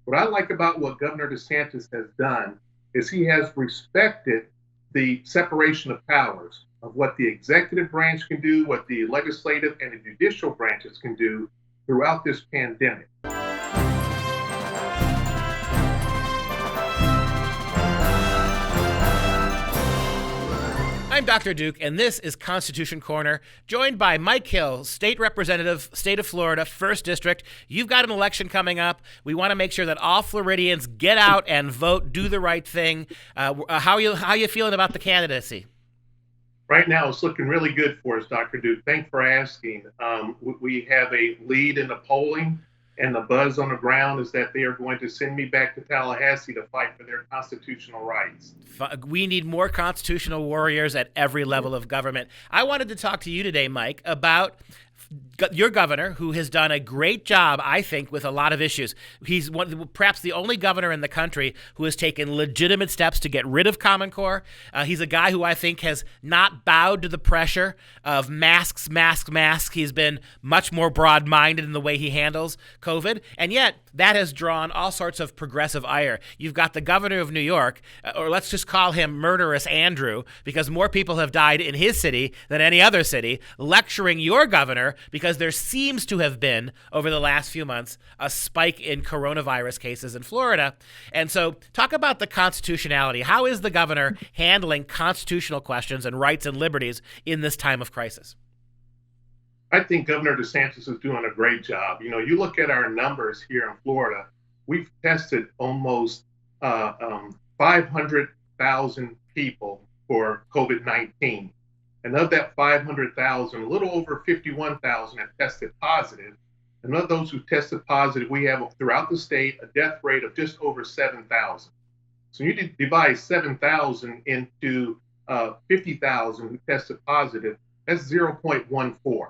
What I like about what Governor DeSantis has done is he has respected the separation of powers of what the executive branch can do, what the legislative and the judicial branches can do throughout this pandemic. I'm Dr. Duke, and this is Constitution Corner, joined by Mike Hill, State Representative, State of Florida, 1st District. You've got an election coming up. We want to make sure that all Floridians get out and vote, do the right thing. How you feeling about the candidacy? Right now, it's looking really good for us, Dr. Duke. Thanks for asking. We have a lead in the polling, and the buzz on the ground is that they are going to send me back to Tallahassee to fight for their constitutional rights. We need more constitutional warriors at every level of government. I wanted to talk to you today, Mike, about your governor, who has done a great job, I think, with a lot of issues. He's perhaps the only governor in the country who has taken legitimate steps to get rid of Common Core. He's a guy who I think has not bowed to the pressure of masks. He's been much more broad-minded in the way he handles COVID, and yet that has drawn all sorts of progressive ire. You've got the governor of New York, or let's just call him Murderous Andrew, because more people have died in his city than any other city, lecturing your governor because there seems to have been, over the last few months, a spike in coronavirus cases in Florida. And so talk about the constitutionality. How is the governor handling constitutional questions and rights and liberties in this time of crisis? I think Governor DeSantis is doing a great job. You know, you look at our numbers here in Florida, we've tested almost 500,000 people for COVID-19. And of that 500,000, a little over 51,000 have tested positive. And of those who tested positive, we have throughout the state a death rate of just over 7,000. So you divide 7,000 into 50,000 who tested positive, that's 0.14.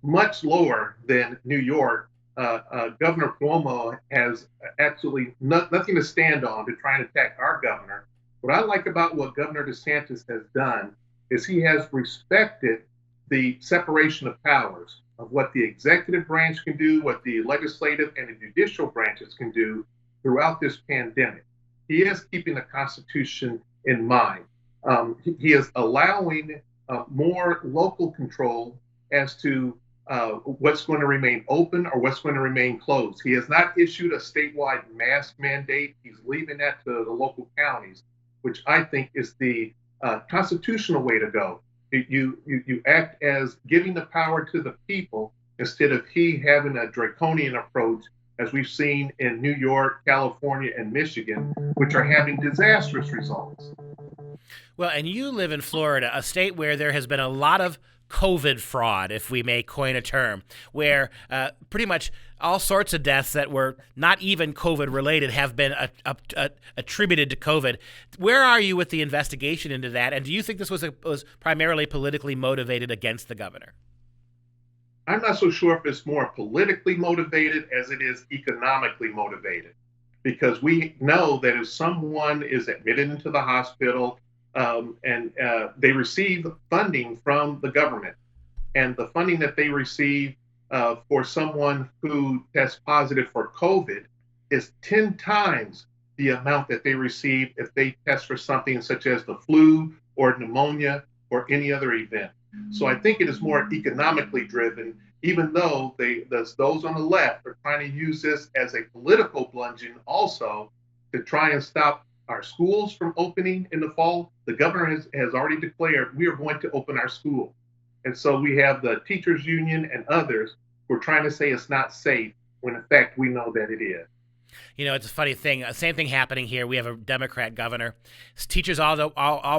Much lower than New York. Governor Cuomo has absolutely nothing to stand on to try and attack our governor. What I like about what Governor DeSantis has done is he has respected the separation of powers of what the executive branch can do, what the legislative and the judicial branches can do throughout this pandemic. He is keeping the Constitution in mind. He is allowing more local control as to what's going to remain open or what's going to remain closed. He has not issued a statewide mask mandate. He's leaving that to the local counties, which I think is the constitutional way to go. You act as giving the power to the people instead of he having a draconian approach, as we've seen in New York, California, and Michigan, which are having disastrous results. Well, and you live in Florida, a state where there has been a lot of COVID fraud, if we may coin a term, where pretty much all sorts of deaths that were not even COVID related have been attributed to COVID. Where are you with the investigation into that? And do you think this was primarily politically motivated against the governor? I'm not so sure if it's more politically motivated as it is economically motivated, because we know that if someone is admitted into the hospital, and they receive funding from the government, and the funding that they receive for someone who tests positive for COVID is 10 times the amount that they receive if they test for something such as the flu or pneumonia or any other event. So I think it is more economically driven, even though those on the left are trying to use this as a political bludgeon also to try and stop our schools from opening in the fall. The governor has already declared we are going to open our school. And so we have the teachers union and others who are trying to say it's not safe when in fact we know that it is. You know, it's a funny thing. Same thing happening here. We have a Democrat governor. Teachers all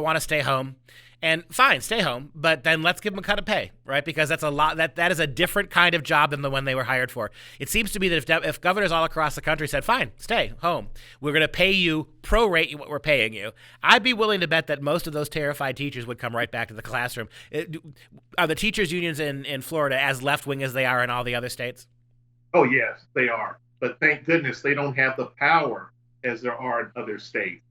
want to stay home. And fine, stay home, but then let's give them a cut of pay, right? Because that's a lot. That is a different kind of job than the one they were hired for. It seems to be that if governors all across the country said, fine, stay home, we're going to pay you, prorate you what we're paying you, I'd be willing to bet that most of those terrified teachers would come right back to the classroom. Are the teachers unions in Florida as left-wing as they are in all the other states? Oh, yes, they are. But thank goodness they don't have the power as there are in other states.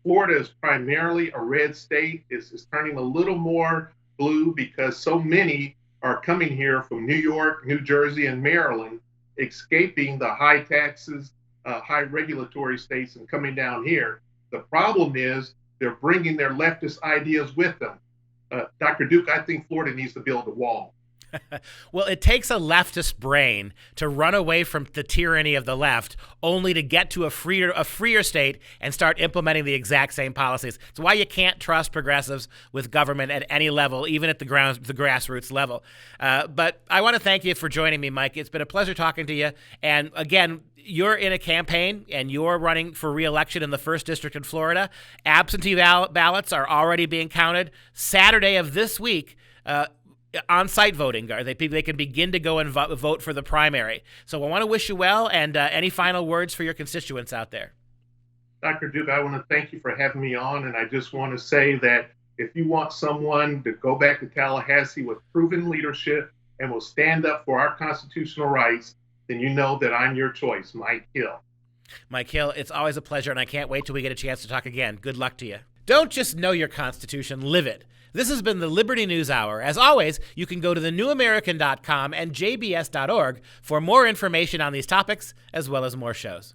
Florida is primarily a red state. It's turning a little more blue because so many are coming here from New York, New Jersey, and Maryland, escaping the high taxes high regulatory states and coming down here. The problem is they're bringing their leftist ideas with them. Dr. Duke, I think Florida needs to build a wall. Well, it takes a leftist brain to run away from the tyranny of the left, only to get to a freer state and start implementing the exact same policies. It's why you can't trust progressives with government at any level, even at the grassroots level. But I want to thank you for joining me, Mike. It's been a pleasure talking to you. And again, you're in a campaign and you're running for re-election in the 1st District in Florida. Absentee ballots are already being counted. Saturday of this week, on-site voting. They can begin to go and vote for the primary. So I want to wish you well, and any final words for your constituents out there? Dr. Duke, I want to thank you for having me on, and I just want to say that if you want someone to go back to Tallahassee with proven leadership and will stand up for our constitutional rights, then you know that I'm your choice, Mike Hill. Mike Hill, it's always a pleasure, and I can't wait till we get a chance to talk again. Good luck to you. Don't just know your Constitution, live it. This has been the Liberty News Hour. As always, you can go to thenewamerican.com and jbs.org for more information on these topics, as well as more shows.